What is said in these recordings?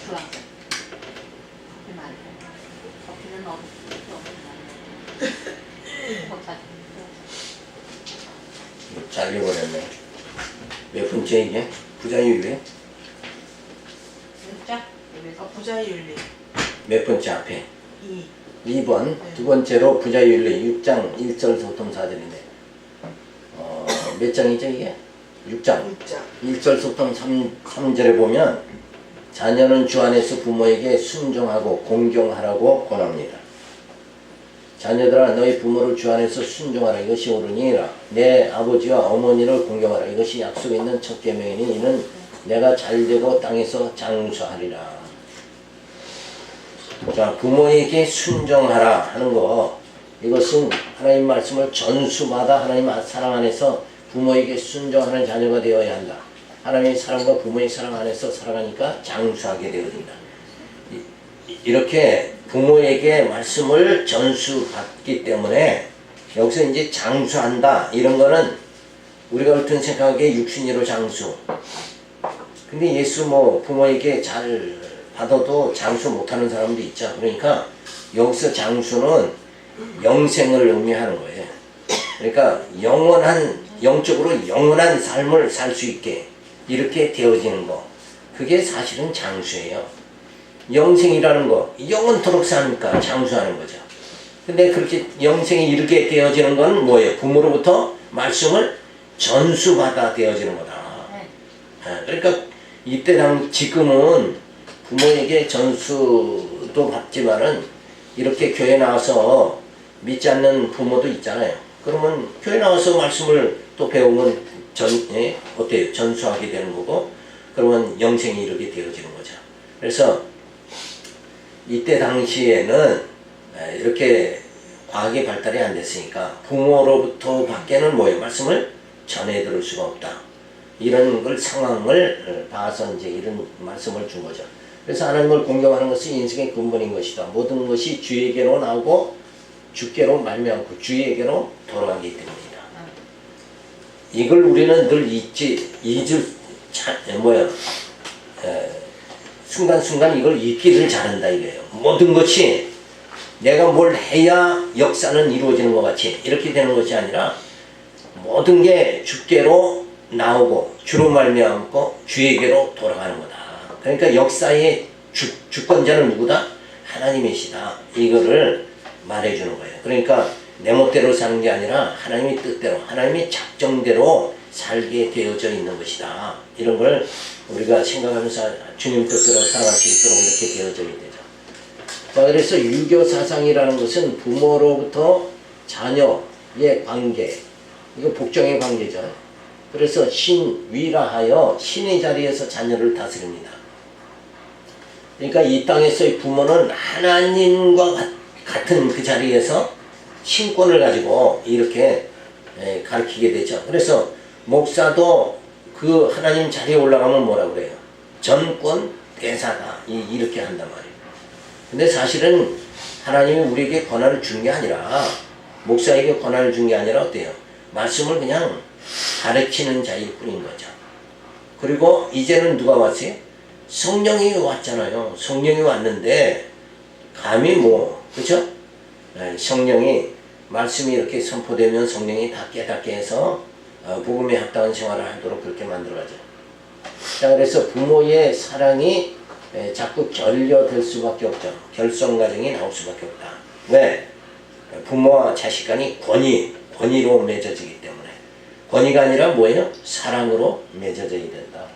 주황색. 커피 많이 해. 커피는 너무 많이 해. 잘려버렸네. 몇 번째 이게? 부자율이에요? 진짜? 여기서 부자윤리 몇 번째 앞에? 2. 2번. 네. 두 번째로 부자윤리 6장 1절부터 4절인데 몇 장이죠 이게? 6장. 6장 1절부터 3절에 보면 자녀는 주 안에서 부모에게 순종하고 공경하라고 권합니다. 자녀들아 너희 부모를 주 안에서 순종하라 이것이 옳으니라. 내 아버지와 어머니를 공경하라 이것이 약속 있는 첫 계명이니 이는 내가 잘되고 땅에서 장수하리라. 자, 부모에게 순종하라 하는 거, 이것은 하나님 말씀을 전수마다 하나님 사랑 안에서 부모에게 순종하는 자녀가 되어야 한다. 하나님의 사랑과 부모의 사랑 안에서 살아가니까 장수하게 되어진다. 이렇게 부모에게 말씀을 전수받기 때문에 여기서 이제 장수한다 이런 거는 우리가 어떤 생각하기에 육신으로 장수. 근데 예수 부모에게 잘 받아도 장수 못하는 사람도 있죠. 그러니까 여기서 장수는 영생을 의미하는 거예요. 그러니까 영적으로 영원한 삶을 살 수 있게 이렇게 되어지는 거. 그게 사실은 장수예요. 영생이라는 거, 영원토록 사니까 장수하는 거죠. 근데 그렇게 영생이 이렇게 되어지는 건 뭐예요? 부모로부터 말씀을 전수받아 되어지는 거다. 그러니까 이때 지금은 부모에게 전수도 받지만은 이렇게 교회 나와서 믿지 않는 부모도 있잖아요. 그러면 교회 나와서 말씀을 또 배우면 어때요? 전수하게 되는 거고, 그러면 영생이 이렇게 되어지는 거죠. 그래서 이때 당시에는 이렇게 과학이 발달이 안 됐으니까 부모로부터 밖에는 뭐예요? 말씀을 전해 들을 수가 없다. 이런 걸 상황을 봐서 이제 이런 말씀을 준 거죠. 그래서 하나님을 공경하는 것은 인생의 근본인 것이다. 모든 것이 주에게로 나오고 주께로 말미암고 주에게로 돌아가기 때문이다. 이걸 우리는 늘 순간순간 이걸 잊기를 잘한다 이거예요. 모든 것이 내가 뭘 해야 역사는 이루어지는 것 같이 이렇게 되는 것이 아니라 모든 게 주께로 나오고 주로 말미암고 주에게로 돌아가는 거다. 그러니까 역사의 주권자는 누구다? 하나님이시다. 이거를 말해주는 거예요. 그러니까 내 멋대로 사는 게 아니라 하나님의 뜻대로 하나님의 작정대로 살게 되어져 있는 것이다. 이런 걸 우리가 생각하면서 주님 뜻대로 살아갈 수 있도록 이렇게 되어져야 되죠. 자, 그래서 유교 사상이라는 것은 부모로부터 자녀의 관계, 이거 복종의 관계죠. 그래서 신위라 하여 신의 자리에서 자녀를 다스립니다. 그러니까 이 땅에서의 부모는 하나님과 같은 그 자리에서 신권을 가지고 이렇게 가르치게 되죠. 그래서 목사도 그 하나님 자리에 올라가면 뭐라 그래요? 전권 대사다. 이렇게 한단 말이에요. 근데 사실은 하나님이 우리에게 권한을 준 게 아니라 목사에게 권한을 준 게 아니라 어때요? 말씀을 그냥 가르치는 자일 뿐인 거죠. 그리고 이제는 누가 왔어요? 성령이 왔잖아요. 성령이 왔는데 감히 그렇죠? 성령이 말씀이 이렇게 선포되면 성령이 다 깨닫게 해서 복음에 합당한 생활을 하도록 그렇게 만들어가죠. 자, 그래서 부모의 사랑이 자꾸 결여될 수밖에 없죠. 결손 과정이 나올 수밖에 없다. 왜? 부모와 자식 간이 권위로 맺어지기 때문에. 권위가 아니라 뭐예요? 사랑으로 맺어져야 된다.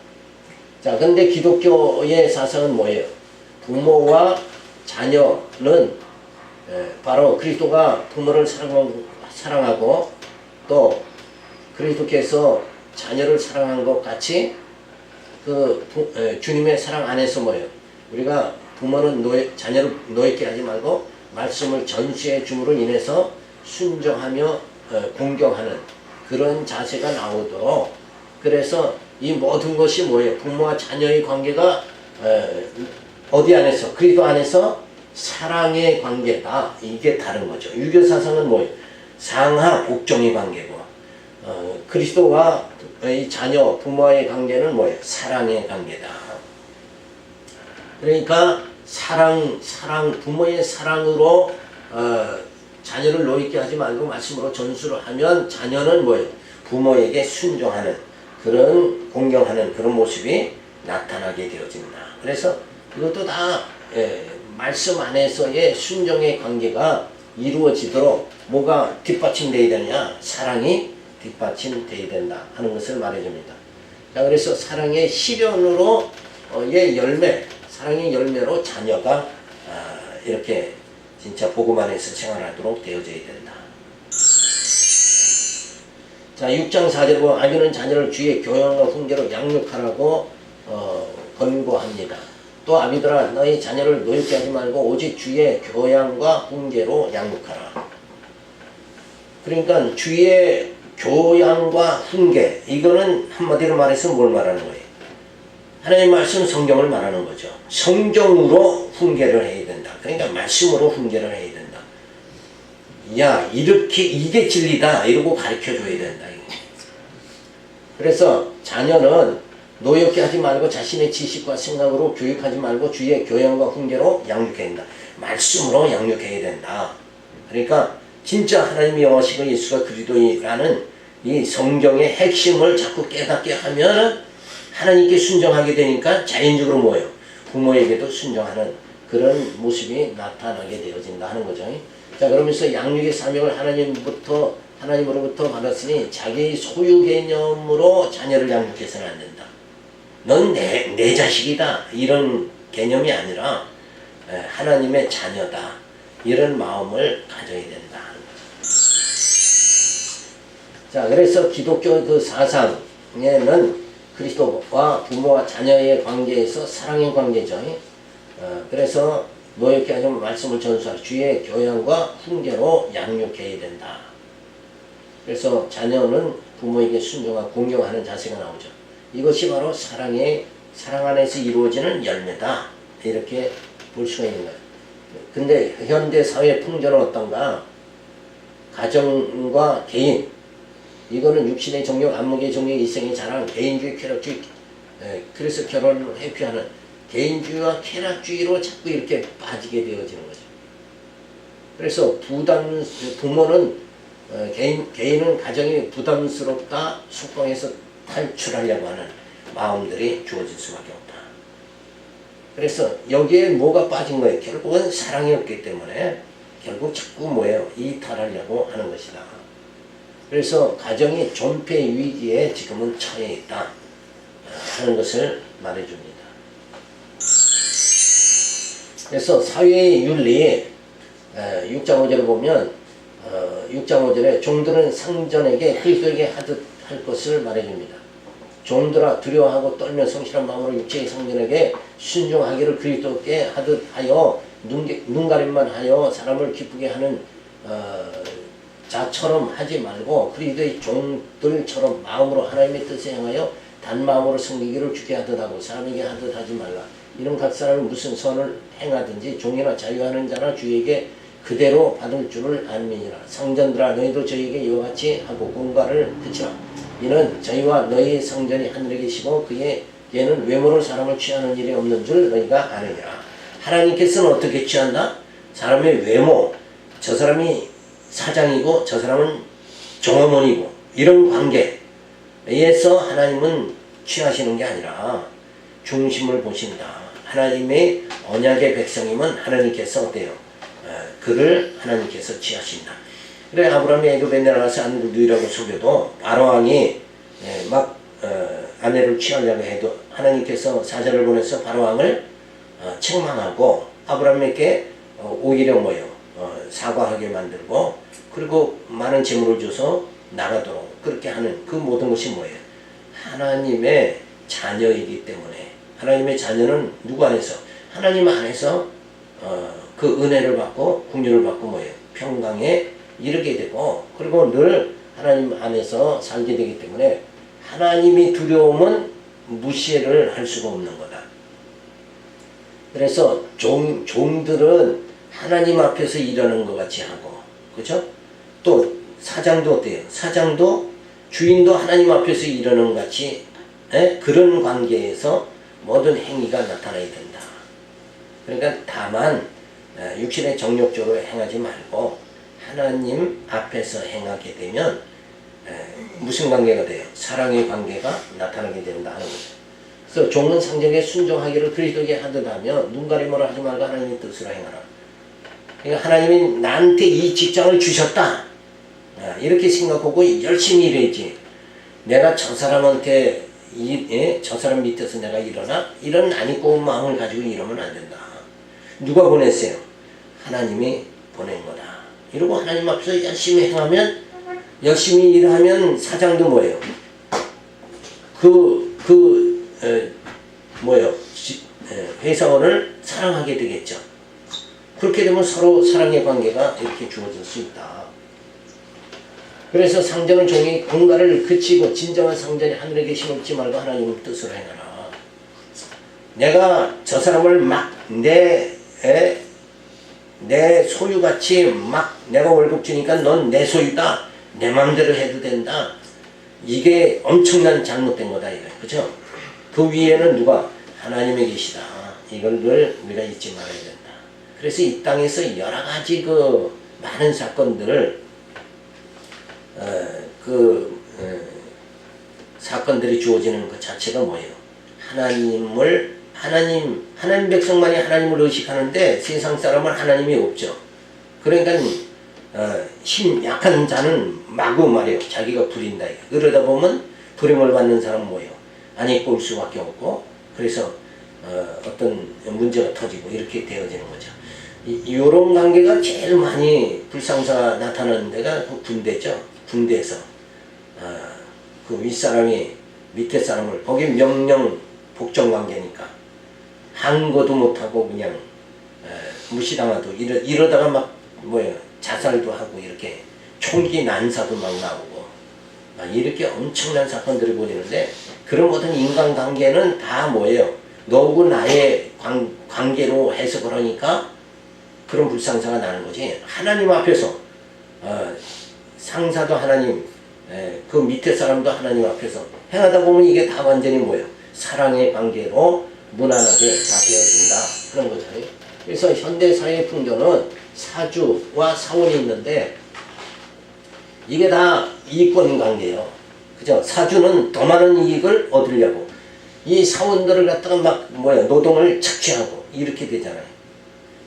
자, 근데 기독교의 사상은 뭐예요? 부모와 자녀는 바로 그리스도가 부모를 사랑하고 또 그리스도께서 자녀를 사랑한 것 같이 주님의 사랑 안에서 뭐예요? 우리가 부모는 자녀를 노예케 하지 말고 말씀을 전수해 줌으로 인해서 순종하며 공경하는 그런 자세가 나오도록, 그래서 이 모든 것이 뭐예요? 부모와 자녀의 관계가 어디 안에서? 그리스도 안에서 사랑의 관계다. 이게 다른 거죠. 유교 사상은 뭐예요? 상하 복종의 관계고, 그리스도와 이 자녀 부모와의 관계는 뭐예요? 사랑의 관계다. 그러니까 부모의 사랑으로 자녀를 노릇게 하지 말고 말씀으로 전수를 하면 자녀는 뭐예요? 부모에게 순종하는 그런 공경하는 그런 모습이 나타나게 되어진다. 그래서 이것도 다 말씀 안에서의 순종의 관계가 이루어지도록 뭐가 뒷받침되어야 되느냐? 사랑이 뒷받침되어야 된다 하는 것을 말해줍니다. 자, 그래서 사랑의 실현으로 의 열매, 사랑의 열매로 자녀가 이렇게 진짜 복음 안에서 생활하도록 되어져야 된다. 자, 6장 4절 보면 아비는 자녀를 주의 교양과 훈계로 양육하라고 권고합니다. 또 아비들아 너희 자녀를 노엽게 하지 말고 오직 주의 교양과 훈계로 양육하라. 그러니까 주의 교양과 훈계, 이거는 한마디로 말해서 뭘 말하는 거예요? 하나님의 말씀 성경을 말하는 거죠. 성경으로 훈계를 해야 된다. 그러니까 말씀으로 훈계를 해야 된다. 야, 이렇게 이게 진리다 이러고 가르쳐줘야 된다. 그래서 자녀는 노엽게 하지 말고 자신의 지식과 생각으로 교육하지 말고 주의 교양과 훈계로 양육해야 된다. 말씀으로 양육해야 된다. 그러니까 진짜 하나님이 영하시고 예수가 그리스도라는 이 성경의 핵심을 자꾸 깨닫게 하면 하나님께 순종하게 되니까 자연적으로 뭐예요? 부모에게도 순종하는 그런 모습이 나타나게 되어진다 하는 거죠. 자, 그러면서 양육의 사명을 하나님으로부터 받았으니 자기 소유 개념으로 자녀를 양육해서는 안 된다. 넌 내 자식이다 이런 개념이 아니라 하나님의 자녀다 이런 마음을 가져야 된다 하는 거죠. 자, 그래서 기독교 그 사상에는 그리스도와 부모와 자녀의 관계에서 사랑의 관계죠. 그래서 노엽게 하지 말씀을 전수하라. 주의 교양과 훈계로 양육해야 된다. 그래서 자녀는 부모에게 순종하고 공경하는 자세가 나오죠. 이것이 바로 사랑 안에서 이루어지는 열매다. 이렇게 볼 수가 있는 거예요. 근데 현대 사회 풍조는 어떤가? 가정과 개인, 이거는 육신의 정욕, 안목의 정욕, 이성의 자랑, 개인주의, 쾌락주의, 그래서 결혼을 회피하는 개인주의와 쾌락주의로 자꾸 이렇게 빠지게 되어지는 거죠. 그래서 부모는 개인은 가정이 부담스럽다, 속방에서 탈출하려고 하는 마음들이 주어질 수밖에 없다. 그래서 여기에 뭐가 빠진 거예요? 결국은 사랑이 없기 때문에 결국 자꾸 뭐예요? 이탈하려고 하는 것이다. 그래서 가정이 존폐 위기에 지금은 처해 있다 하는 것을 말해줍니다. 그래서 사회의 윤리 6장 5절을 보면 6장 5절에 종들은 상전에게 그리스도에게 하듯 할 것을 말해줍니다. 종들아 두려워하고 떨며 성실한 마음으로 육체의 상전에게 순종하기를 그리스도께 하듯 하여 눈가림만 하여 사람을 기쁘게 하는 자처럼 하지 말고 그리스도의 종들처럼 마음으로 하나님의 뜻에 향하여 단마음으로 섬기기를 주게 하듯 하고 사람에게 하듯 하지 말라. 이런 각 사람이 무슨 선을 행하든지 종이나 자유하는 자나 주에게 그대로 받을 줄을 알미니라. 상전들아 너희도 저희에게 이와 같이 하고 공갈을 그치라. 이는 저희와 너희의 상전이 하늘에 계시고 그에게는 외모로 사람을 취하는 일이 없는 줄 너희가 아느니라. 하나님께서는 어떻게 취한다? 사람의 외모, 저 사람이 사장이고 저 사람은 종어머니고 이런 관계에서 하나님은 취하시는 게 아니라 중심을 보신다. 하나님의 언약의 백성이면 하나님께서 어때요? 그를 하나님께서 취하신다. 그래 아브라함이 애굽에 내려가서 아내를 누이라고 속여도 바로왕이 막 아내를 취하려고 해도 하나님께서 사자를 보내서 바로왕을 책망하고 아브라함에게 오히려 뭐예요? 사과하게 만들고 그리고 많은 재물을 줘서 나가도록 그렇게 하는 그 모든 것이 뭐예요? 하나님의 자녀이기 때문에 하나님의 자녀는 누구 안에서? 하나님 안에서 그 은혜를 받고 긍휼을 받고 뭐예요? 평강에 이르게 되고 그리고 늘 하나님 안에서 살게 되기 때문에 하나님이 두려움은 무시를 할 수가 없는 거다. 그래서 종들은 하나님 앞에서 일하는 것 같이 하고 그죠? 또 사장도 어때요? 사장도 주인도 하나님 앞에서 일하는 것 같이 그런 관계에서 모든 행위가 나타나야 된다. 그러니까 다만 육신의 정욕적으로 행하지 말고 하나님 앞에서 행하게 되면 무슨 관계가 돼요? 사랑의 관계가 나타나게 된다 하는 거죠. 그래서 종은 상정에 순종하기를 그리스도에게 하듯 하며 눈 가림으로 하지 말고 하나님의 뜻으로 행하라. 그러니까 하나님이 나한테 이 직장을 주셨다. 이렇게 생각하고 열심히 일해야지. 내가 저 사람한테 저 사람 밑에서 내가 일어나? 이런 안이고운 마음을 가지고 이러면 안 된다. 누가 보냈어요? 하나님이 보낸 거다. 이러고 하나님 앞에서 열심히 행하면, 열심히 일하면 사장도 뭐예요? 회사원을 사랑하게 되겠죠. 그렇게 되면 서로 사랑의 관계가 이렇게 주어질 수 있다. 그래서 상전은 종이 공갈을 그치고 진정한 상전이 하늘에 계심 없지 말고 하나님의 뜻으로 행하라. 내가 저 사람을 막 내 소유같이 막 내가 월급 주니까 넌 내 소유다. 내 맘대로 해도 된다. 이게 엄청난 잘못된 거다. 이거예요. 그죠? 그 위에는 누가? 하나님이 계시다. 이걸 우리가 잊지 말아야 된다. 그래서 이 땅에서 여러 가지 많은 사건들을 사건들이 주어지는 것 자체가 뭐예요? 하나님 백성만이 하나님을 의식하는데 세상 사람은 하나님이 없죠. 그러니까 힘 약한 자는 마구 말이에요. 자기가 부린다. 그러다 보면 부림을 받는 사람은 뭐예요? 안이 꼴 수밖에 없고, 그래서 어떤 문제가 터지고 이렇게 되어지는 거죠. 이런 관계가 제일 많이 불상사가 나타나는 데가 군대죠. 군대에서 그 윗사람이 밑에 사람을, 거기 명령 복종 관계니까 한 것도 못하고 그냥 무시당하도 이러다가 막 자살도 하고 이렇게 총기 난사도 막 나오고 이렇게 엄청난 사건들이 벌이는데, 그런 모든 인간관계는 다 뭐예요? 너하고 나의 관계로 해석을 하니까 그런 불상사가 나는 거지. 하나님 앞에서 상사도 하나님, 그 밑에 사람도 하나님 앞에서 행하다 보면 이게 다 완전히 뭐예요? 사랑의 관계로 무난하게 다 되어진다. 그런 거잖아요. 그래서 현대사회의 풍조는 사주와 사원이 있는데 이게 다 이권 관계예요. 그죠? 사주는 더 많은 이익을 얻으려고 이 사원들을 갖다가 막 노동을 착취하고 이렇게 되잖아요.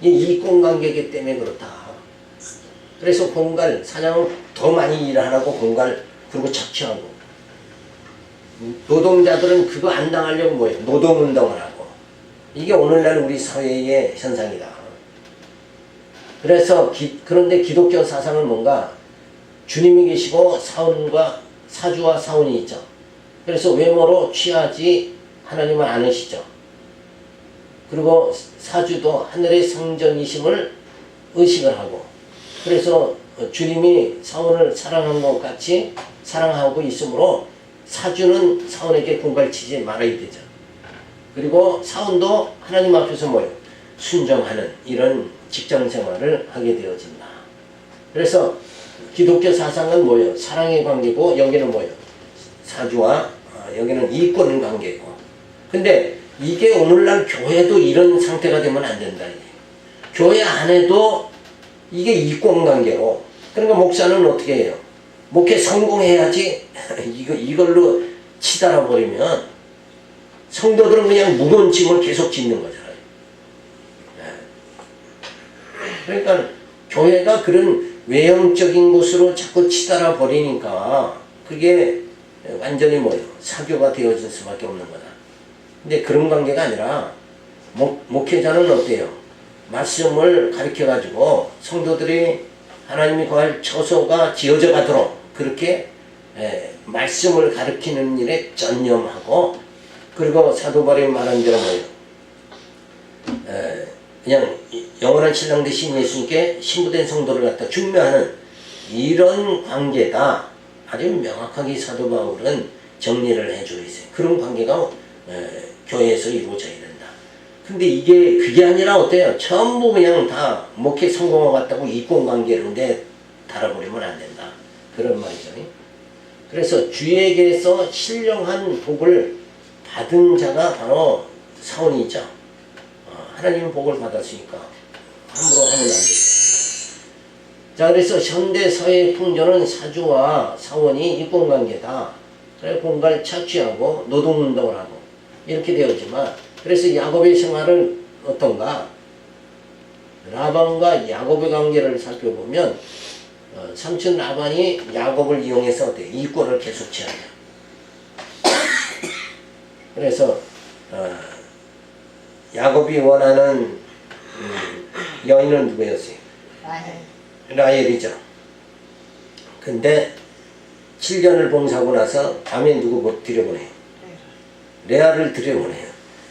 이 이권 관계이기 때문에 그렇다. 그래서 공갈, 사장은 더 많이 일하라고 공갈, 그리고 착취하고, 노동자들은 그거 안 당하려고 노동운동을 하고, 이게 오늘날 우리 사회의 현상이다. 그래서 그런데 기독교 사상은 뭔가 주님이 계시고 사주와 사원이 있죠. 그래서 외모로 취하지 하나님은 않으시죠. 그리고 사주도 하늘의 성전이심을 의식을 하고, 그래서 주님이 사원을 사랑한 것 같이 사랑하고 있으므로 사주는 사원에게 공갈치지 말아야 되죠. 그리고 사원도 하나님 앞에서 순종하는 이런 직장 생활을 하게 되어진다. 그래서 기독교 사상은 사랑의 관계고, 여기는 사주와 여기는 이권 관계고. 근데 이게 오늘날 교회도 이런 상태가 되면 안 된다. 교회 안에도 이게 이권 관계고. 그러니까 목사는 어떻게 해요? 목회 성공해야지 이걸로 치달아 버리면 성도들은 그냥 무거운 짐을 계속 짓는 거잖아요. 그러니까 교회가 그런 외형적인 곳으로 자꾸 치달아 버리니까 그게 완전히 사교가 되어질 수밖에 없는 거다. 근데 그런 관계가 아니라 목회자는 어때요? 말씀을 가르쳐 가지고 성도들이 하나님이 거할 처소가 지어져 가도록 그렇게 말씀을 가르치는 일에 전념하고, 그리고 사도 바울이 말한 대로 그냥 영원한 신랑 되신 예수님께 신부된 성도를 갖다 중매하는 이런 관계다. 아주 명확하게 사도 바울은 정리를 해주고 있어요. 그런 관계가 교회에서 이루어져야 된다. 근데 그게 아니라 어때요? 전부 그냥 다 목회 성공하고 갔다고 이권관계로인데 달아버리면 안 된다. 그런 말이죠. 그래서 주에게서 신령한 복을 받은 자가 바로 사원이죠. 하나님은 복을 받았으니까 함부로 하면 안 돼. 자, 그래서 현대 사회의 풍조는 사주와 사원이 이권관계다. 그래 공간을 착취하고 노동운동을 하고 이렇게 되었지만, 그래서 야곱의 생활은 어떤가? 라반과 야곱의 관계를 살펴보면 삼촌 라반이 야곱을 이용해서 어때? 이권을 계속 취한다. 그래서 야곱이 원하는 여인은 누구였어요? 라헬이죠. 근데 7년을 봉사하고 나서 다음에 누구 들여보내요? 레아를 들여보내요.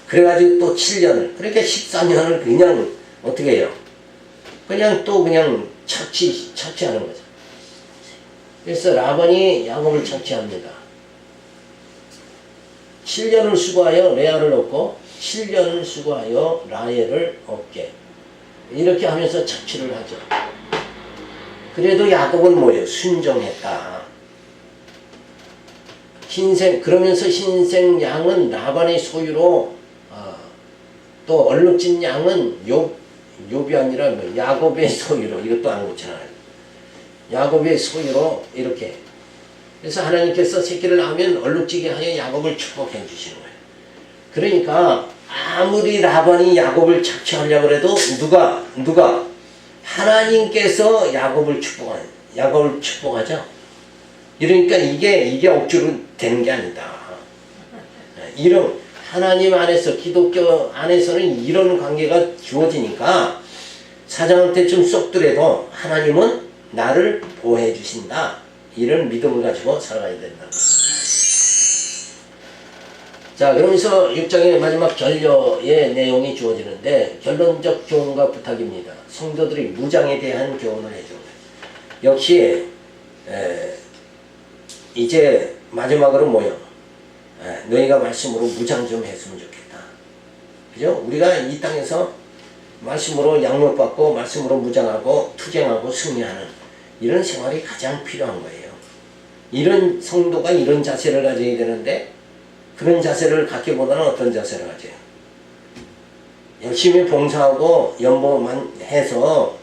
그래가지고 또 7년을, 그러니까 14년을 그냥 어떻게 해요? 그냥 또 그냥 착취하는 거죠. 그래서 라반이 야곱을 착취합니다. 7년을 수고하여 레아를 얻고 7년을 수고하여 라헬을 얻게, 이렇게 하면서 착취를 하죠. 그래도 야곱은 뭐예요? 순종했다. 그러면서 흰색 양은 라반의 소유로, 또 얼룩진 양은 욥이 아니라 야곱의 소유로, 이것도 안 고치나요? 야곱의 소유로 이렇게. 그래서 하나님께서 새끼를 낳으면 얼룩지게 하여 야곱을 축복해 주시는 거예요. 그러니까 아무리 라반이 야곱을 착취하려고 해도 누가 하나님께서 야곱을 축복하죠. 이러니까 이게 억지로 되는 게 아니다. 이런 하나님 안에서, 기독교 안에서는 이런 관계가 주어지니까 사장한테 좀 쏙더라도 하나님은 나를 보호해 주신다. 이런 믿음을 가지고 살아가야 된다. 자, 그러면서 6장의 마지막 결려의 내용이 주어지는데, 결론적 교훈과 부탁입니다. 성도들이 무장에 대한 교훈을 해주는 거예요. 역시 이제 마지막으로 뭐요? 너희가 말씀으로 무장 좀 했으면 좋겠다. 그죠? 우리가 이 땅에서 말씀으로 양육받고 말씀으로 무장하고 투쟁하고 승리하는 이런 생활이 가장 필요한 거예요. 이런 성도가 이런 자세를 가져야 되는데, 그런 자세를 갖기보다는 어떤 자세를 가져요? 열심히 봉사하고 연보만 해서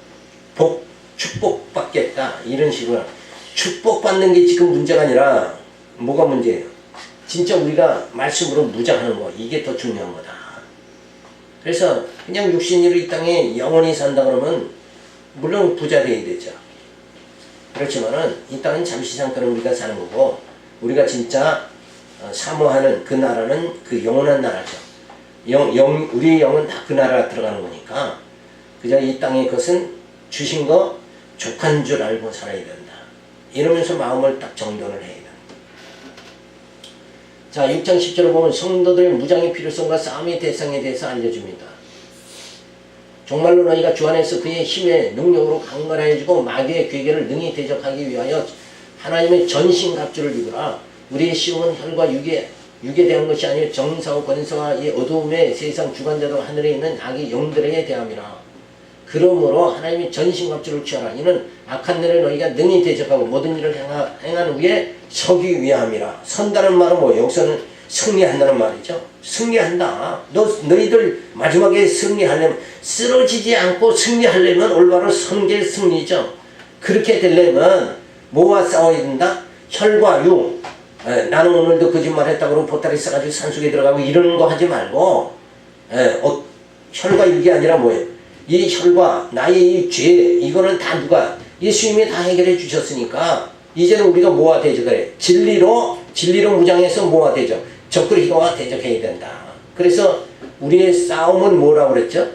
축복받겠다, 이런 식으로. 축복받는 게 지금 문제가 아니라 뭐가 문제예요? 진짜 우리가 말씀으로 무장하는 거, 이게 더 중요한 거다. 그래서 그냥 육신으로 이 땅에 영원히 산다 그러면 물론 부자 돼야 되죠. 그렇지만은 이 땅은 잠시 잠깐 우리가 사는 거고, 우리가 진짜 사모하는 그 나라는 그 영원한 나라죠. 우리의 영은 다 그 나라 들어가는 거니까, 그저 이 땅의 것은 주신 거 족한 줄 알고 살아야 된다. 이러면서 마음을 딱 정돈을 해야 된다. 자, 6장 10절을 보면 성도들의 무장의 필요성과 싸움의 대상에 대해서 알려줍니다. 정말로 너희가 주 안에서 그의 힘의 능력으로 강건해지고 마귀의 괴계를 능히 대적하기 위하여 하나님의 전신갑주를 입으라. 우리의 시험은 혈과 육에 대한 것이 아니라 정사와 권세와 이 어두움의 세상 주관자도 하늘에 있는 악의 영들에게 대함이라. 그러므로 하나님의 전신갑주를 취하라. 이는 악한 날에 너희가 능히 대적하고 모든 일을 행한 후에 서기 위함이라. 선다는 말은 뭐예요? 여기서는 승리한다는 말이죠. 승리한다. 너희들 마지막에 승리하려면, 쓰러지지 않고 승리하려면 올바로 선계 승리죠. 그렇게 되려면 뭐와 싸워야 된다? 혈과 육. 나는 오늘도 거짓말 했다고 보따리 싸가지고 산속에 들어가고 이러는 거 하지 말고, 혈과 육이 아니라 뭐예요? 이 혈과 나의 이 죄, 이거는 다 누가? 예수님이 다 해결해 주셨으니까 이제는 우리가 뭐와 대적해? 진리로 무장해서 뭐와 대적? 적그리스도와 대적해야 된다. 그래서 우리의 싸움은 뭐라고 그랬죠?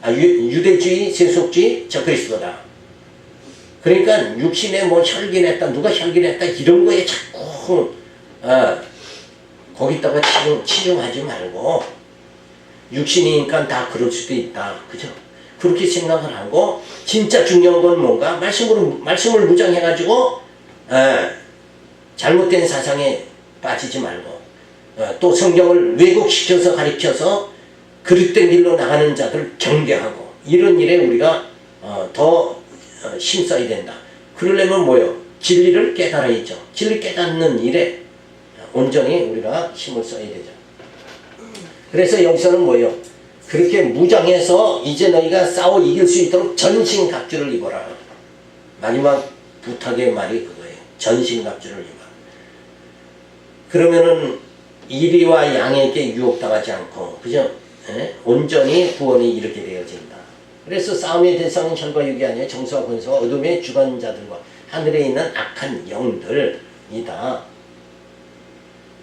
유대주의, 세속주의, 적그리스도다. 그러니까 육신에 뭐 혈기냈다, 누가 혈기냈다, 이런 거에 자꾸 거기다가 치중하지 말고, 육신이니까 다 그럴 수도 있다. 그죠? 그렇게 생각을 하고, 진짜 중요한 건 뭔가? 말씀을 무장해가지고, 잘못된 사상에 빠지지 말고, 또 성경을 왜곡시켜서 가르쳐서 그릇된 길로 나가는 자들을 경계하고, 이런 일에 우리가 더 힘써야 된다. 그러려면 뭐요? 진리를 깨달아야죠. 진리 깨닫는 일에 온전히 우리가 힘을 써야 되죠. 그래서 여기서는 뭐예요? 그렇게 무장해서 이제 너희가 싸워 이길 수 있도록 전신갑주를 입어라. 마지막 부탁의 말이 그거예요. 전신갑주를 입어라. 그러면은 이리와 양에게 유혹당하지 않고 그죠? 예? 온전히 구원이 이렇게 되어진다. 그래서 싸움의 대상은 혈과 육이 아니라 정수와 권세와 어둠의 주관자들과 하늘에 있는 악한 영들이다.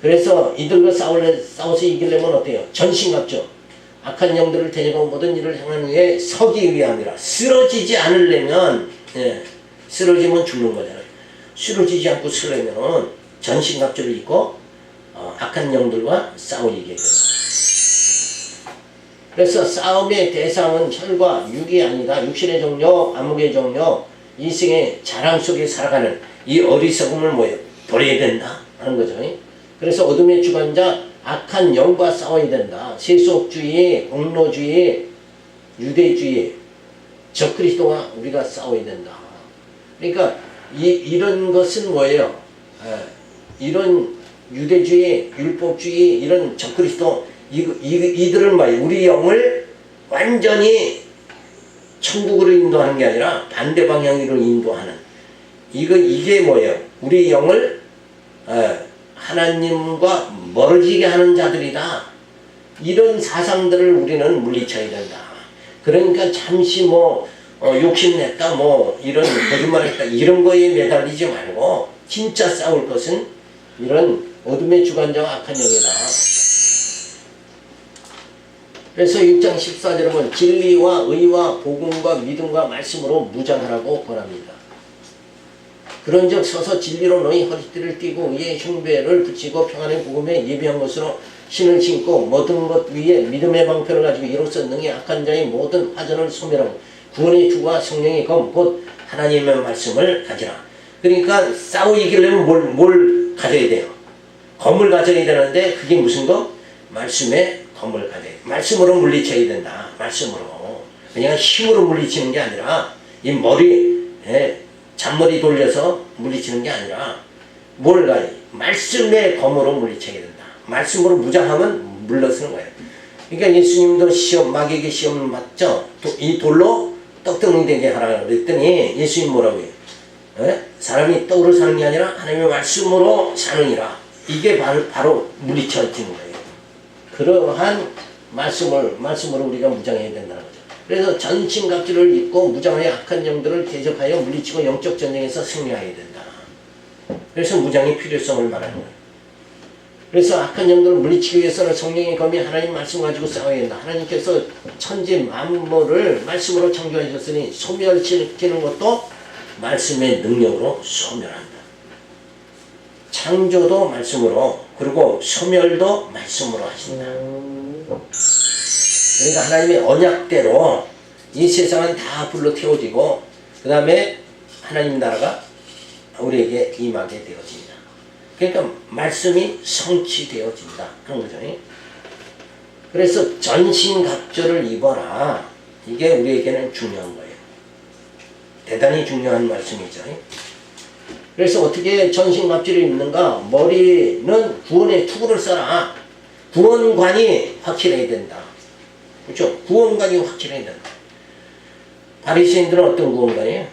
그래서 이들과 싸워서 이기려면 어때요? 전신갑주. 악한 영들을 대적하고 모든 일을 행한 후에 서기 위함이라. 쓰러지지 않으려면 쓰러지면 죽는 거잖아요. 쓰러지지 않고 쓰려면은 전신갑주를 입고 악한 영들과 싸우게 됩니다. 그래서 싸움의 대상은 혈과 육이 아니다. 육신의 종료, 암흑의 종료, 이생의 자랑 속에 살아가는 이 어리석음을 버려야 된다 하는 거죠. 그래서 어둠의 주관자 악한 영과 싸워야 된다. 세속주의, 공로주의, 유대주의, 적그리스도와 우리가 싸워야 된다. 그러니까 이런 것은 뭐예요? 이런 유대주의, 율법주의, 이런 적그리스도 이들은 뭐예요? 우리 영을 완전히 천국으로 인도하는 게 아니라 반대 방향으로 인도하는 이게 뭐예요? 우리 영을 하나님과 멀어지게 하는 자들이다. 이런 사상들을 우리는 물리쳐야 된다. 그러니까 잠시 욕심냈다 이런 거짓말했다 이런 거에 매달리지 말고 진짜 싸울 것은 이런 어둠의 주관자와 악한 영이다. 그래서 6장 14절에 보면 진리와 의와 복음과 믿음과 말씀으로 무장하라고 권합니다. 그런즉 서서 진리로 너희 허리띠를 띠고 의의 흉배를 붙이고 평안의 복음에 예비한 것으로 신을 신고 모든 것 위에 믿음의 방패를 가지고 이로써 능히 악한 자의 모든 화전을 소멸하고 구원의 주와 성령의 검 곧 하나님의 말씀을 가지라. 그러니까 싸워 이기려면 뭘 가져야 돼요? 검을 가져야 되는데 그게 무슨 검? 말씀의 검을 가져야 돼요. 말씀으로 물리쳐야 된다. 말씀으로. 그냥 힘으로 물리치는 게 아니라 이 잔머리 돌려서 물리치는 게 아니라 말씀의 검으로 물리쳐야 된다. 말씀으로 무장하면 물러서는 거예요. 그러니까 예수님도 마귀에게 시험을 받죠. 이 돌로 떡덩이 되게 하라 그랬더니 예수님 뭐라고 해요? 사람이 떡으로 사는 게 아니라 하나님의 말씀으로 사느니라. 이게 바로 물리쳐지는 거예요. 그러한 말씀으로 우리가 무장해야 된다는 거죠. 그래서 전신갑주를 입고 무장하여 악한 영들을 대적하여 물리치고 영적 전쟁에서 승리해야 된다. 그래서 무장의 필요성을 말하는 거예요. 그래서 악한 영들을 물리치기 위해서는 성령의 검이 하나님 말씀 가지고 싸워야 된다. 하나님께서 천지 만물을 말씀으로 창조하셨으니 소멸시키는 것도 말씀의 능력으로 소멸한다. 창조도 말씀으로 그리고 소멸도 말씀으로 하신다. 그러니까 하나님의 언약대로 이 세상은 다 불로 태워지고 그 다음에 하나님 나라가 우리에게 임하게 되어진다. 그러니까 말씀이 성취되어진다 하는 거죠. 그래서 전신갑주를 입어라. 이게 우리에게는 중요한 거예요. 대단히 중요한 말씀이죠. 그래서 어떻게 전신갑주를 입는가? 머리는 구원의 투구를 써라. 구원관이 확실해야 된다. 그렇죠? 구원관이 확실해야 된다. 바리새인들은 어떤 구원관이에요?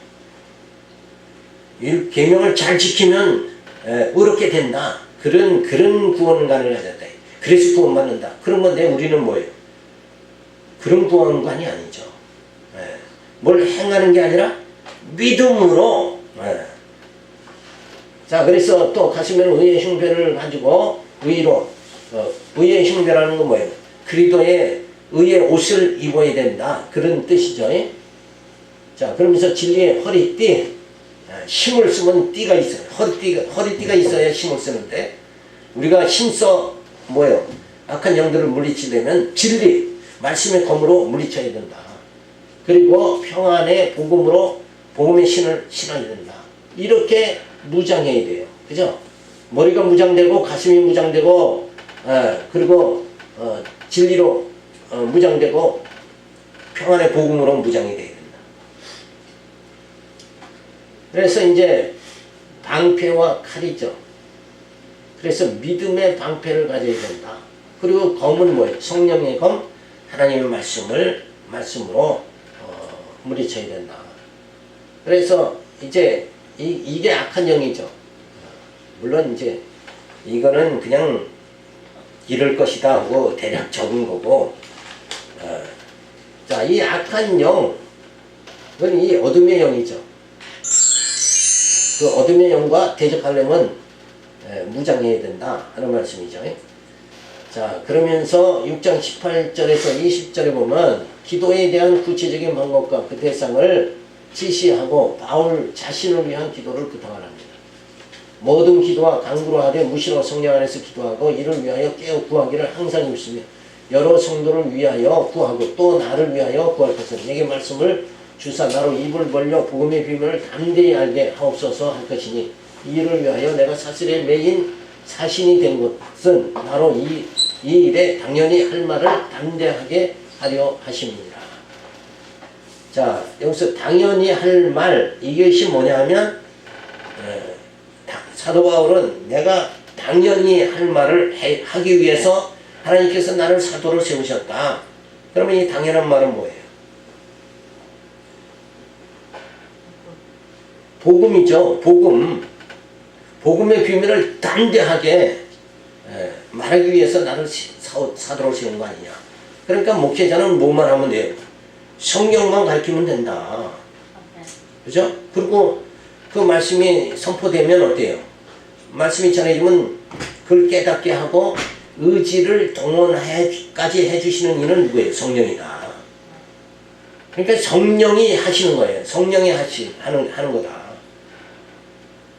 계명을 잘 지키면 의롭게 된다. 그런 구원관을 가졌다. 그래서 구원받는다. 그런 건데 우리는 뭐예요? 그런 구원관이 아니죠. 뭘 행하는 게 아니라 믿음으로. 자, 그래서 또 가시면 의의 흉배를 가지고 의로 의의 흉배라는 건 뭐예요? 그리스도의 의의 옷을 입어야 된다. 그런 뜻이죠. 자, 그러면서 진리의 허리띠, 힘을 쓰면 띠가 있어요. 허리띠가 있어야 힘을 쓰는데 우리가 힘써 뭐예요? 악한 영들을 물리치려면 진리, 말씀의 검으로 물리쳐야 된다. 그리고 평안의 복음의 신을 신어야 된다. 이렇게 무장해야 돼요. 그죠? 머리가 무장되고 가슴이 무장되고 그리고 진리로 무장되고 평안의 복음으로 무장이 돼야 된다. 그래서 이제 방패와 칼이죠. 그래서 믿음의 방패를 가져야 된다. 그리고 검은 뭐예요? 성령의 검, 하나님의 말씀으로 물리쳐야 된다. 그래서 이제 이게 악한 영이죠. 물론 이제 이거는 그냥 이럴 것이다 하고 대략 적은 거고, 자, 이 악한 영은 이 어둠의 영이죠. 그 어둠의 영과 대적하려면 무장해야 된다 하는 말씀이죠. 자, 그러면서 6장 18절에서 20절에 보면 기도에 대한 구체적인 방법과 그 대상을 지시하고 바울 자신을 위한 기도를 부탁을 합니다. 모든 기도와 간구로 하되 무시로 성령 안에서 기도하고 이를 위하여 깨어 구하기를 항상 입으며 여러 성도를 위하여 구하고 또 나를 위하여 구할 것은 내게 말씀을 주사 나로 입을 벌려 복음의 비밀을 담대히 알게 하옵소서 할 것이니 이 일을 위하여 내가 사슬에 매인 사신이 된 것은 나로 이 일에 당연히 할 말을 담대하게 하려 하십니다. 자, 여기서 당연히 할 말, 이것이 뭐냐 하면 사도 바울은 내가 당연히 할 말을 하기 위해서 하나님께서 나를 사도로 세우셨다. 그러면 이 당연한 말은 뭐예요? 복음이죠. 복음의 비밀을 담대하게 말하기 위해서 나를 사도로 세운 거 아니냐. 그러니까 목회자는 뭐만 하면 돼요? 성경만 가르치면 된다. 그죠? 그리고 그 말씀이 선포되면 어때요? 말씀이 전해지면 그걸 깨닫게 하고 의지를 동원까지 해주시는 이는 누구예요? 성령이다. 그러니까 성령이 하시는 거예요. 성령이 하는 거다.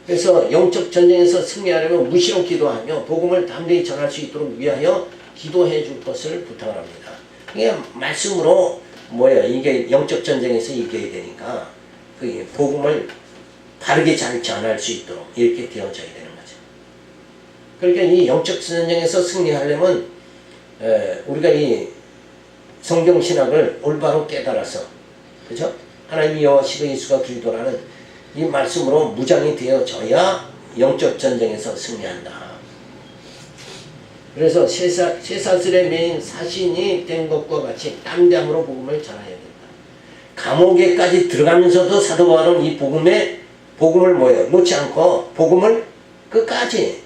그래서 영적 전쟁에서 승리하려면 무시로 기도하며 복음을 담대히 전할 수 있도록 위하여 기도해 줄 것을 부탁을 합니다. 이게 말씀으로 뭐예요? 이게 영적 전쟁에서 이겨야 되니까 그 복음을 바르게 잘 전할 수 있도록 이렇게 되어져야 되는 거죠. 그러니까 이 영적 전쟁에서 승리하려면 우리가 이 성경 신학을 올바로 깨달아서, 그죠? 하나님 여호와 예수가 그리스도라는 이 말씀으로 무장이 되어져야 영적 전쟁에서 승리한다. 그래서 쇠사슬에 매인 사신이 된 것과 같이 담대함으로 복음을 전해야 된다. 감옥에까지 들어가면서도 사도 바울은 이 복음을 뭐예요? 놓지 않고 복음을 끝까지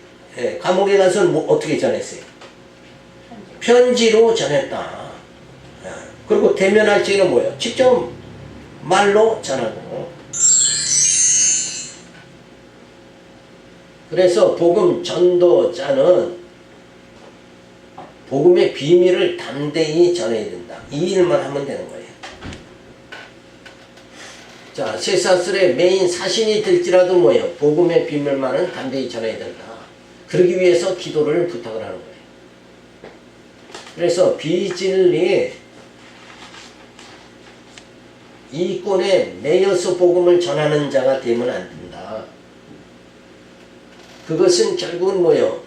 감옥에 가서 어떻게 전했어요? 편지로 전했다. 그리고 대면할 적에는 뭐예요? 직접 말로 전하고. 그래서 복음 전도자는 복음의 비밀을 담대히 전해야 된다. 이 일만 하면 되는 거예요. 자, 쇠사슬의 메인 사신이 될지라도 뭐예요? 복음의 비밀만은 담대히 전해야 된다. 그러기 위해서 기도를 부탁을 하는 거예요. 그래서 비진리 이권에 매여서 복음을 전하는 자가 되면 안 된다. 그것은 결국은 뭐예요?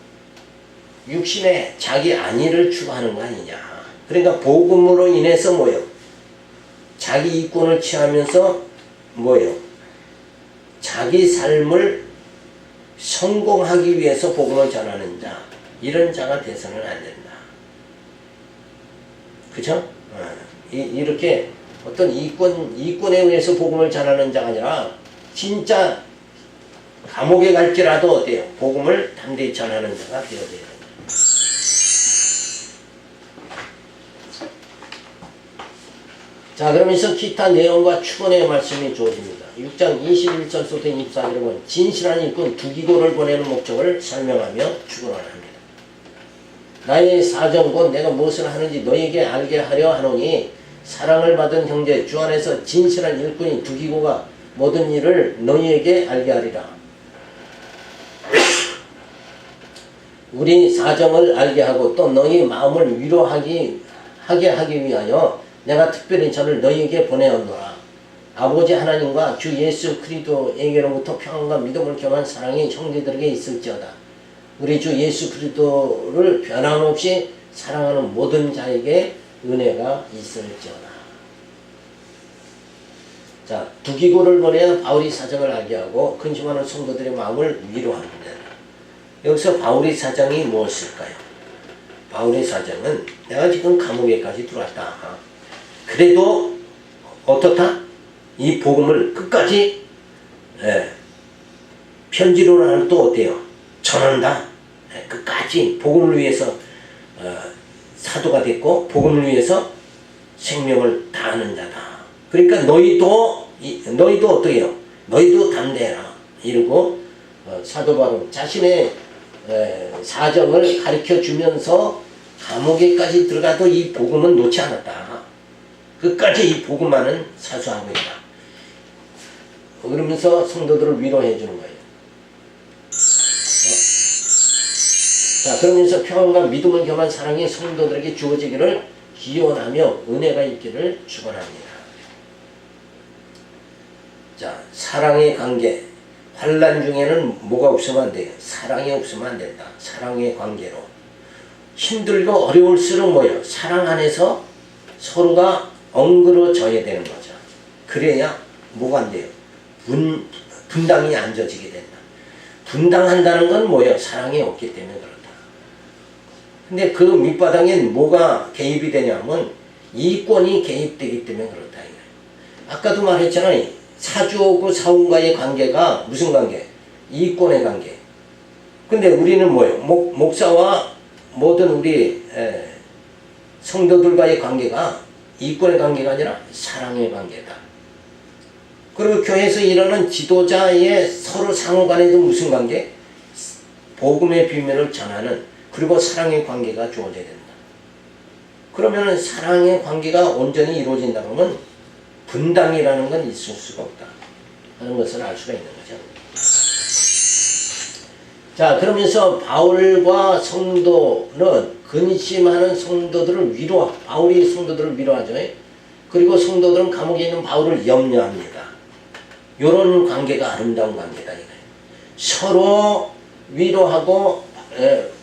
육신의 자기 안위를 추구하는 거 아니냐. 그러니까 복음으로 인해서 뭐예요? 자기 이권을 취하면서 뭐예요? 자기 삶을 성공하기 위해서 복음을 전하는 자, 이런 자가 돼서는 안 된다. 그죠? 이렇게 어떤 이권에 의해서 복음을 전하는 자가 아니라 진짜 감옥에 갈지라도 어때요? 복음을 담대히 전하는 자가 되어야 돼요. 자, 그러면서 기타 내용과 축원의 말씀이 주어집니다. 6장 21절부터 24절에 보면 진실한 일꾼 두기고를 보내는 목적을 설명하며 축원을 합니다. 나의 사정 곧 내가 무엇을 하는지 너에게 알게 하려 하노니 사랑을 받은 형제 주 안에서 진실한 일꾼인 두기고가 모든 일을 너희에게 알게 하리라. 우리 사정을 알게 하고 또 너희 마음을 위로하게 하기 위하여 내가 특별히 저를 너희에게 보내었노라. 아버지 하나님과 주 예수 그리스도에게로부터 평안과 믿음을 겸한 사랑이 형제들에게 있을지어다. 우리 주 예수 그리스도를 변함없이 사랑하는 모든 자에게 은혜가 있을지어다. 자, 두기고를 보내어 바울이 사정을 알게 하고 근심하는 성도들의 마음을 위로합니다. 여기서 바울의 사정이 무엇일까요? 바울의 사정은 내가 지금 감옥에까지 들어왔다. 그래도 어떻다? 이 복음을 끝까지 편지로라는 또 어때요? 전한다. 끝까지 복음을 위해서 사도가 됐고 복음을 위해서 생명을 다하는 자다. 그러니까 너희도 어떻게 해요? 너희도 담대해라. 이러고 사도 바울 자신의 사정을 가르쳐 주면서 감옥에까지 들어가도 이 복음은 놓지 않았다. 끝까지 이 복음만은 사수하고 있다. 그러면서 성도들을 위로해 주는 거예요. 자, 그러면서 평안과 믿음을 겸한 사랑이 성도들에게 주어지기를 기원하며 은혜가 있기를 축원합니다. 자, 사랑의 관계. 환난 중에는 뭐가 없으면 안 돼요? 사랑이 없으면 안 된다. 사랑의 관계로. 힘들고 어려울수록 뭐예요? 사랑 안에서 서로가 엉그러져야 되는 거죠. 그래야 뭐가 안 돼요? 분당이 앉아지게 된다. 분당한다는 건 뭐예요? 사랑이 없기 때문에 그렇다. 근데 그 밑바닥엔 뭐가 개입이 되냐면 이권이 개입되기 때문에 그렇다. 아까도 말했잖아요. 사주하고 사원과의 관계가 무슨 관계? 이권의 관계. 근데 우리는 뭐예요? 목사와 모든 우리 성도들과의 관계가 이권의 관계가 아니라 사랑의 관계다. 그리고 교회에서 일하는 지도자의 서로 상호간에도 무슨 관계? 복음의 비밀을 전하는 그리고 사랑의 관계가 주어져야 된다. 그러면 사랑의 관계가 온전히 이루어진다고 하면 분당이라는 건 있을 수가 없다 하는 것을 알 수가 있는 거죠. 자, 그러면서 바울과 성도는 근심하는 성도들을 바울이 성도들을 위로하죠. 그리고 성도들은 감옥에 있는 바울을 염려합니다. 이런 관계가 아름다운 관계다. 서로 위로하고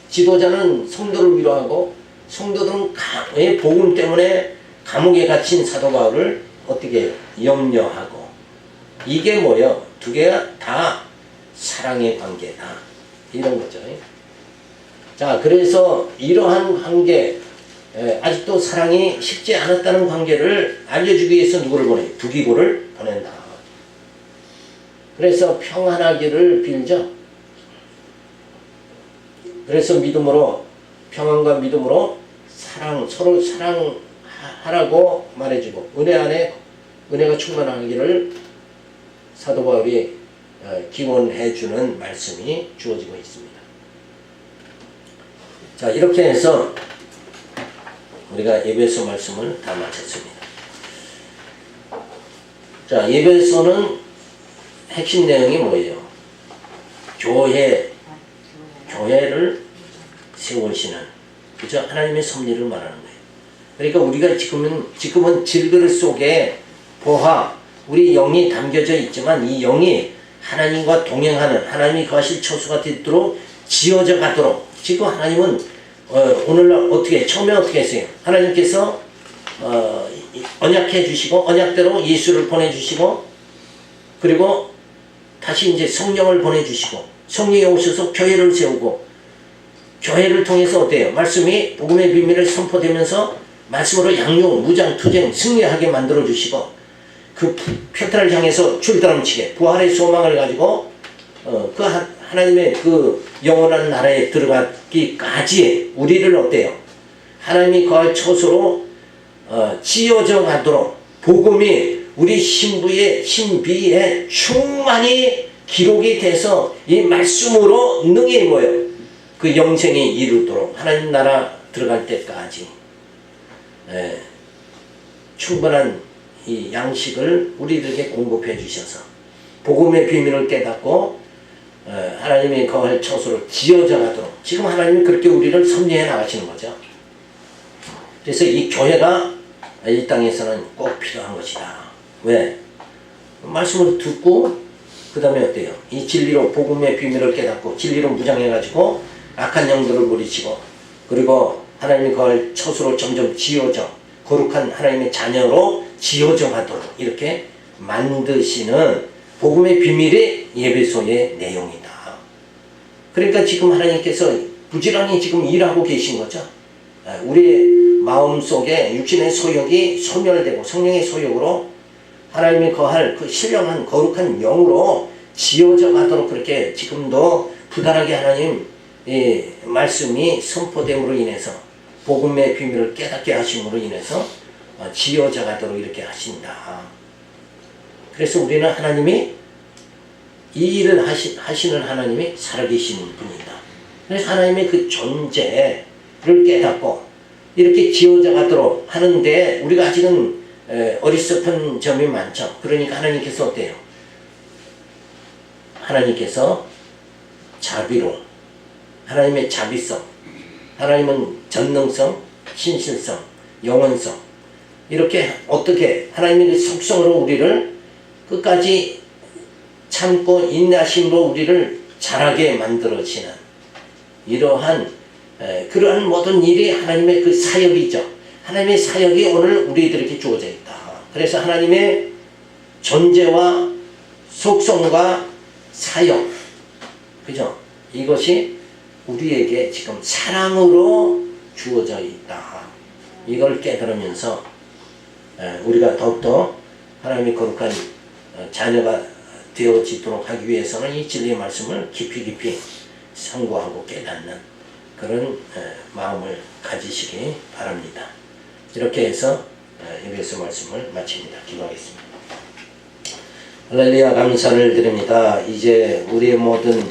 지도자는 성도를 위로하고 성도들은 복음 때문에 감옥에 갇힌 사도 바울을 어떻게 해요? 염려하고. 이게 뭐예요? 두 개가 다 사랑의 관계다. 이런 거죠. 자, 그래서 이러한 관계, 아직도 사랑이 식지 않았다는 관계를 알려주기 위해서 누구를 보내요? 두기고를 보낸다. 그래서 평안하기를 빌죠. 그래서 믿음으로, 평안과 믿음으로 서로 사랑하라고 말해주고, 은혜 안에 은혜가 충만하기를 사도 바울이 기원해주는 말씀이 주어지고 있습니다. 자, 이렇게 해서 우리가 에베소 말씀을 다 마쳤습니다. 자, 에베소는 핵심 내용이 뭐예요? 교회를 세우시는, 그죠? 하나님의 섭리를 말하는 거예요. 그러니까 우리가 지금은 질그릇 속에 우리 영이 담겨져 있지만 이 영이 하나님과 동행하는, 하나님이 거하실 처소가 되도록 지어져 가도록. 지금 하나님은 오늘날 처음에 어떻게 했어요? 하나님께서 언약해 주시고 언약대로 예수를 보내주시고 그리고 다시 이제 성령을 보내주시고 성령이 오셔서 교회를 세우고 교회를 통해서 어때요? 말씀이 복음의 비밀을 선포되면서 말씀으로 양육, 무장, 투쟁, 승리하게 만들어주시고 그 표탄을 향해서 출두함치게 부활의 소망을 가지고 그 하나님의 그 영원한 나라에 들어가기까지 우리를 어때요? 하나님이 거할 처소로 지어져 가도록 복음이 우리 신비에 충만히 기록이 돼서 이 말씀으로 능히 뭐예요? 그 영생이 이루도록 하나님 나라 들어갈 때까지 충분한 이 양식을 우리들에게 공급해 주셔서 복음의 비밀을 깨닫고 하나님의 거할 처소로 지어져 가도록 지금 하나님이 그렇게 우리를 섭리해 나가시는 거죠. 그래서 이 교회가 이 땅에서는 꼭 필요한 것이다. 왜? 말씀을 듣고 그 다음에 어때요? 이 진리로 복음의 비밀을 깨닫고 진리로 무장해가지고 악한 영들을 물리치고 그리고 하나님이 거할 처소로 점점 지어져 거룩한 하나님의 자녀로 지어져 가도록 이렇게 만드시는 복음의 비밀이 에베소의 내용이다. 그러니까 지금 하나님께서 부지런히 지금 일하고 계신 거죠. 우리 마음속에 육신의 소욕이 소멸되고 성령의 소욕으로 하나님이 거할 그 신령한 거룩한 영으로 지어져 가도록 그렇게 지금도 부단하게 하나님 말씀이 선포됨으로 인해서 복음의 비밀을 깨닫게 하심으로 인해서 지어져 가도록 이렇게 하신다. 그래서 우리는 하나님이 이 일을 하시는 하나님이 살아계시는 분이다. 그래서 하나님의 그 존재를 깨닫고 이렇게 지어져 가도록 하는데 우리가 아직은 어리석은 점이 많죠. 그러니까 하나님께서 어때요? 하나님께서 자비로, 하나님의 자비성, 하나님은 전능성, 신실성, 영원성, 이렇게 어떻게 하나님의 속성으로 우리를 끝까지 참고 인내하심으로 우리를 자라게 만들어지는 이러한 그러한 모든 일이 하나님의 그 사역이죠. 하나님의 사역이 오늘 우리들에게 주어져 있다. 그래서 하나님의 존재와 속성과 사역, 그죠? 이것이 우리에게 지금 사랑으로 주어져 있다. 이걸 깨달으면서 우리가 더욱더 하나님의 거룩한 자녀가 되어지도록 하기 위해서는 이 진리의 말씀을 깊이 상고하고 깨닫는 그런 마음을 가지시기 바랍니다. 이렇게 해서 에베소 말씀을 마칩니다. 기도하겠습니다. 할렐루야, 감사를 드립니다. 이제 우리의 모든